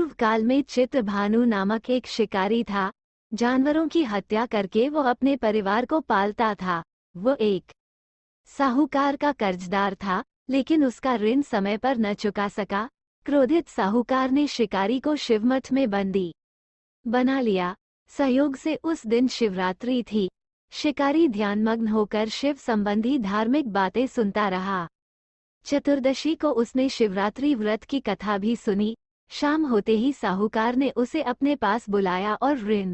पूर्व काल में चित्रभानु नामक एक शिकारी था। जानवरों की हत्या करके वो अपने परिवार को पालता था। वो एक साहूकार का कर्जदार था, लेकिन उसका ऋण समय पर न चुका सका। क्रोधित साहूकार ने शिकारी को शिवमठ में बंदी बना लिया। संयोग से उस दिन शिवरात्रि थी। शिकारी ध्यानमग्न होकर शिव संबंधी धार्मिक बातें सुनता रहा। चतुर्दशी को उसने शिवरात्रि व्रत की कथा भी सुनी। शाम होते ही साहूकार ने उसे अपने पास बुलाया और ऋण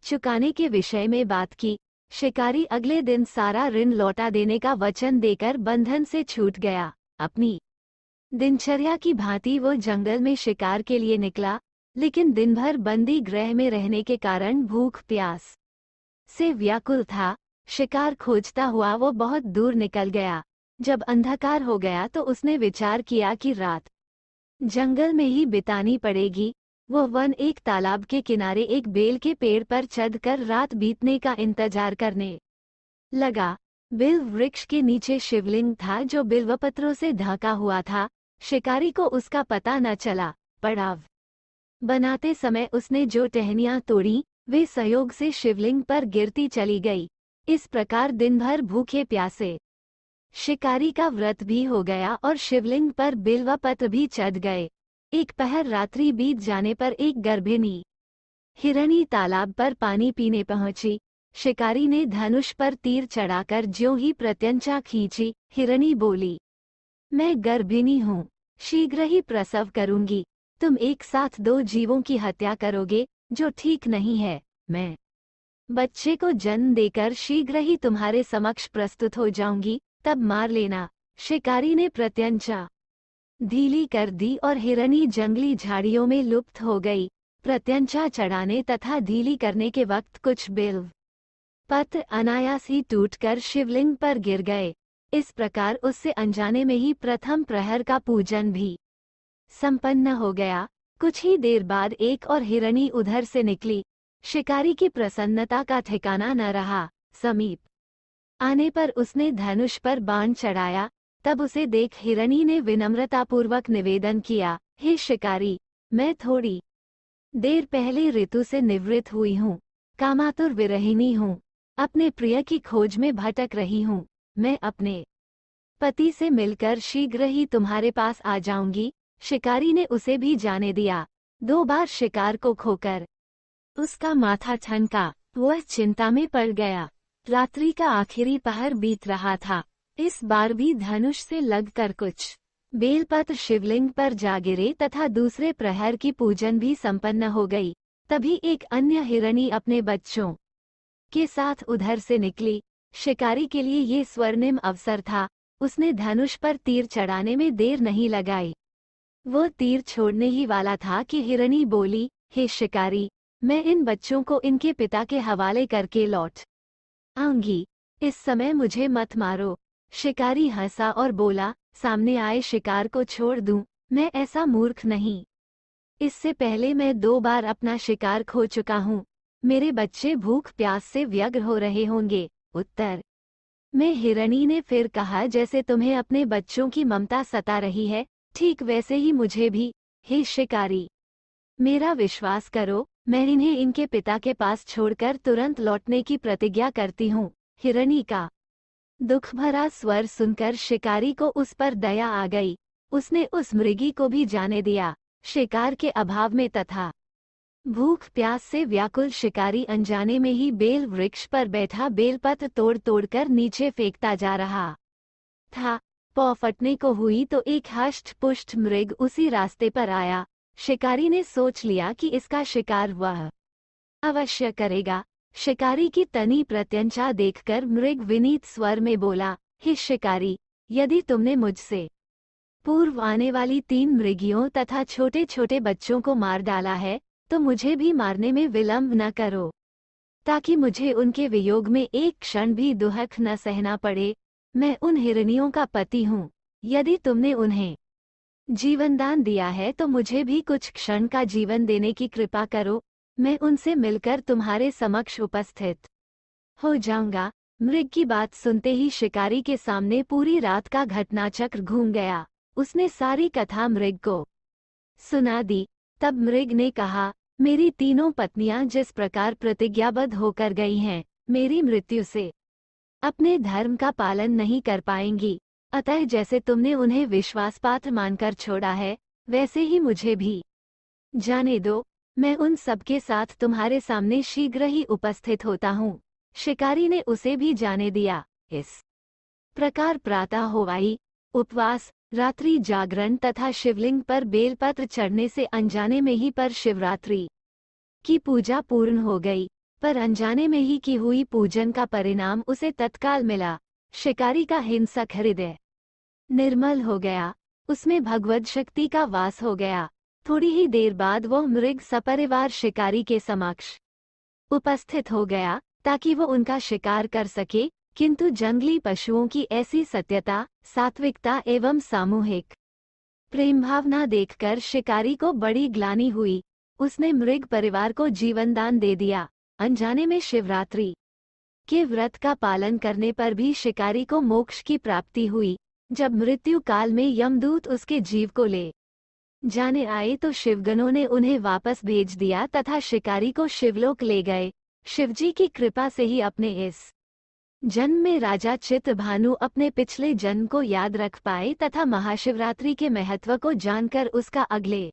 चुकाने के विषय में बात की। शिकारी अगले दिन सारा ऋण लौटा देने का वचन देकर बंधन से छूट गया। अपनी दिनचर्या की भांति वो जंगल में शिकार के लिए निकला, लेकिन दिन भर बंदी गृह में रहने के कारण भूख प्यास से व्याकुल था। शिकार खोजता हुआ वो बहुत दूर निकल गया। जब अंधकार हो गया तो उसने विचार किया कि रात जंगल में ही बितानी पड़ेगी। वो वन एक तालाब के किनारे एक बेल के पेड़ पर चढ़कर रात बीतने का इंतजार करने लगा। बिल वृक्ष के नीचे शिवलिंग था जो बिल्वपत्रों से ढका हुआ था। शिकारी को उसका पता न चला। पड़ाव बनाते समय उसने जो टहनियां तोड़ी वे संयोग से शिवलिंग पर गिरती चली गई। इस प्रकार दिन भर भूखे प्यासे शिकारी का व्रत भी हो गया और शिवलिंग पर बिल्वपत्र भी चढ़ गए। एक पहर रात्रि बीत जाने पर एक गर्भिणी हिरणी तालाब पर पानी पीने पहुंची। शिकारी ने धनुष पर तीर चढ़ाकर ज्यों ही प्रत्यंचा खींची, हिरणी बोली, मैं गर्भिणी हूँ, शीघ्र ही प्रसव करूंगी। तुम एक साथ दो जीवों की हत्या करोगे, जो ठीक नहीं है। मैं बच्चे को जन्म देकर शीघ्र ही तुम्हारे समक्ष प्रस्तुत हो जाऊंगी, तब मार लेना। शिकारी ने प्रत्यंचा ढीली कर दी और हिरणी जंगली झाड़ियों में लुप्त हो गई। प्रत्यंचा चढ़ाने तथा ढीली करने के वक्त कुछ बिल्व पत्र अनायास ही टूटकर शिवलिंग पर गिर गए। इस प्रकार उससे अनजाने में ही प्रथम प्रहर का पूजन भी संपन्न हो गया। कुछ ही देर बाद एक और हिरणी उधर से निकली। शिकारी की प्रसन्नता का ठिकाना न रहा। समीप आने पर उसने धनुष पर बाण चढ़ाया। तब उसे देख हिरणी ने विनम्रतापूर्वक निवेदन किया, हे शिकारी, मैं थोड़ी देर पहले ऋतु से निवृत्त हुई हूँ। कामातुर विरहिणी हूँ। अपने प्रिय की खोज में भटक रही हूँ। मैं अपने पति से मिलकर शीघ्र ही तुम्हारे पास आ जाऊंगी। शिकारी ने उसे भी जाने दिया। 2 बार शिकार को खोकर उसका माथा ठनका। वह चिंता में पड़ गया। रात्रि का आखिरी पहर बीत रहा था। इस बार भी धनुष से लगकर कुछ बेलपत्र शिवलिंग पर जा गिरे तथा दूसरे प्रहर की पूजन भी संपन्न हो गई। तभी एक अन्य हिरणी अपने बच्चों के साथ उधर से निकली। शिकारी के लिए ये स्वर्णिम अवसर था। उसने धनुष पर तीर चढ़ाने में देर नहीं लगाई। वो तीर छोड़ने ही वाला था कि हिरणी बोली, हे शिकारी, मैं इन बच्चों को इनके पिता के हवाले करके लौट आऊंगी। इस समय मुझे मत मारो। शिकारी हंसा और बोला, सामने आए शिकार को छोड़ दूं, मैं ऐसा मूर्ख नहीं। इससे पहले मैं 2 बार अपना शिकार खो चुका हूँ। मेरे बच्चे भूख प्यास से व्यग्र हो रहे होंगे। उत्तर में हिरणी ने फिर कहा, जैसे तुम्हें अपने बच्चों की ममता सता रही है, ठीक वैसे ही मुझे भी। हे शिकारी, मेरा विश्वास करो, मैं इन्हें इनके पिता के पास छोड़कर तुरंत लौटने की प्रतिज्ञा करती हूँ। हिरणी का दुख भरा स्वर सुनकर शिकारी को उस पर दया आ गई। उसने उस मृगी को भी जाने दिया। शिकार के अभाव में तथा भूख प्यास से व्याकुल शिकारी अनजाने में ही बेल वृक्ष पर बैठा बेलपत्र तोड़ तोड़कर नीचे फेंकता जा रहा था। पौ फटने को हुई तो एक हष्ट पुष्ट मृग उसी रास्ते पर आया। शिकारी ने सोच लिया कि इसका शिकार वह अवश्य करेगा। शिकारी की तनी प्रत्यंचा देखकर मृग विनीत स्वर में बोला, हे शिकारी, यदि तुमने मुझसे पूर्व आने वाली 3 मृगियों तथा छोटे छोटे बच्चों को मार डाला है, तो मुझे भी मारने में विलंब न करो, ताकि मुझे उनके वियोग में एक क्षण भी दुहक न सहना पड़े। मैं उन हिरनियों का पति हूँ। यदि तुमने उन्हें जीवनदान दिया है तो मुझे भी कुछ क्षण का जीवन देने की कृपा करो। मैं उनसे मिलकर तुम्हारे समक्ष उपस्थित हो जाऊंगा। मृग की बात सुनते ही शिकारी के सामने पूरी रात का घटनाचक्र घूम गया। उसने सारी कथा मृग को सुना दी। तब मृग ने कहा, मेरी तीनों पत्नियां जिस प्रकार प्रतिज्ञाबद्ध होकर गई हैं, मेरी मृत्यु से अपने धर्म का पालन नहीं कर पाएंगी, अतः जैसे तुमने उन्हें विश्वासपात्र मानकर छोड़ा है, वैसे ही मुझे भी जाने दो। मैं उन सबके साथ तुम्हारे सामने शीघ्र ही उपस्थित होता हूँ। शिकारी ने उसे भी जाने दिया। इस प्रकार प्रातः होवाई, उपवास, रात्रि जागरण तथा शिवलिंग पर बेलपत्र चढ़ने से अनजाने में ही पर शिवरात्रि की पूजा पूर्ण हो गई। पर अनजाने में ही की हुई पूजन का परिणाम उसे तत्काल मिला। शिकारी का हिंसक हृदय निर्मल हो गया, उसमें भगवद शक्ति का वास हो गया। थोड़ी ही देर बाद वह मृग सपरिवार शिकारी के समक्ष उपस्थित हो गया ताकि वो उनका शिकार कर सके, किंतु जंगली पशुओं की ऐसी सत्यता, सात्विकता एवं सामूहिक प्रेम भावना देखकर शिकारी को बड़ी ग्लानि हुई। उसने मृग परिवार को जीवनदान दे दिया। अनजाने में शिवरात्रि के व्रत का पालन करने पर भी शिकारी को मोक्ष की प्राप्ति हुई। जब मृत्यु काल में यमदूत उसके जीव को ले जाने आए तो शिवगणों ने उन्हें वापस भेज दिया तथा शिकारी को शिवलोक ले गए। शिवजी की कृपा से ही अपने इस जन्म में राजा चित्रभानु अपने पिछले जन्म को याद रख पाए तथा महाशिवरात्रि के महत्व को जानकर उसका अगले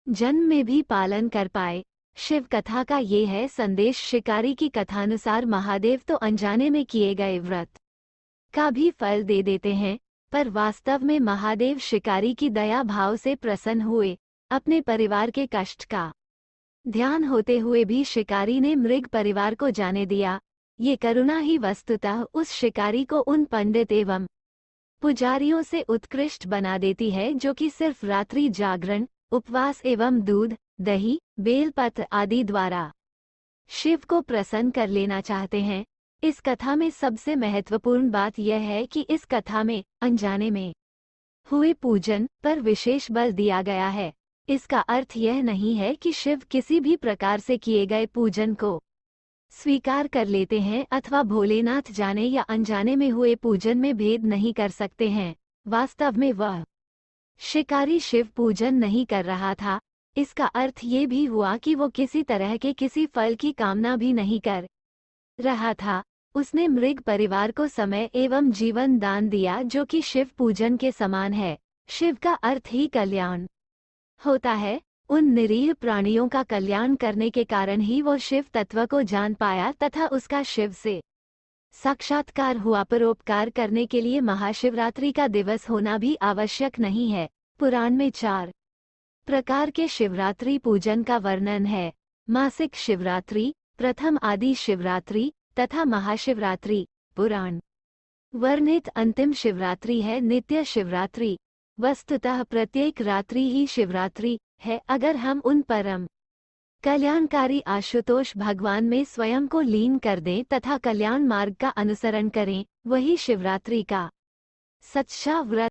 जन्म में भी पालन कर पाए। शिव कथा का ये है संदेश। शिकारी की कथानुसार महादेव तो अनजाने में किए गए व्रत का भी फल दे देते हैं, पर वास्तव में महादेव शिकारी की दया भाव से प्रसन्न हुए। अपने परिवार के कष्ट का ध्यान होते हुए भी शिकारी ने मृग परिवार को जाने दिया। ये करुणा ही वस्तुतः उस शिकारी को उन पंडित एवं पुजारियों से उत्कृष्ट बना देती है जो कि सिर्फ रात्रि जागरण, उपवास एवं दूध, दही, बेलपत्र आदि द्वारा शिव को प्रसन्न कर लेना चाहते हैं। इस कथा में सबसे महत्वपूर्ण बात यह है कि इस कथा में अनजाने में हुए पूजन पर विशेष बल दिया गया है। इसका अर्थ यह नहीं है कि शिव किसी भी प्रकार से किए गए पूजन को स्वीकार कर लेते हैं अथवा भोलेनाथ जाने या अनजाने में हुए पूजन में भेद नहीं कर सकते हैं। वास्तव में वह शिकारी शिव पूजन नहीं कर रहा था। इसका अर्थ ये भी हुआ कि वो किसी तरह के किसी फल की कामना भी नहीं कर रहा था। उसने मृग परिवार को समय एवं जीवन दान दिया जो कि शिव पूजन के समान है। शिव का अर्थ ही कल्याण होता है। उन निरीह प्राणियों का कल्याण करने के कारण ही वो शिव तत्व को जान पाया तथा उसका शिव से साक्षात्कार हुआ। परोपकार करने के लिए महाशिवरात्रि का दिवस होना भी आवश्यक नहीं है। पुराण में 4 प्रकार के शिवरात्रि पूजन का वर्णन है। मासिक शिवरात्रि, प्रथम आदि शिवरात्रि तथा महाशिवरात्रि। पुराण वर्णित अंतिम शिवरात्रि है नित्य शिवरात्रि। वस्तुतः प्रत्येक रात्रि ही शिवरात्रि है अगर हम उन परम कल्याणकारी आशुतोष भगवान में स्वयं को लीन कर दें तथा कल्याण मार्ग का अनुसरण करें। वही शिवरात्रि का सच्चा व्रत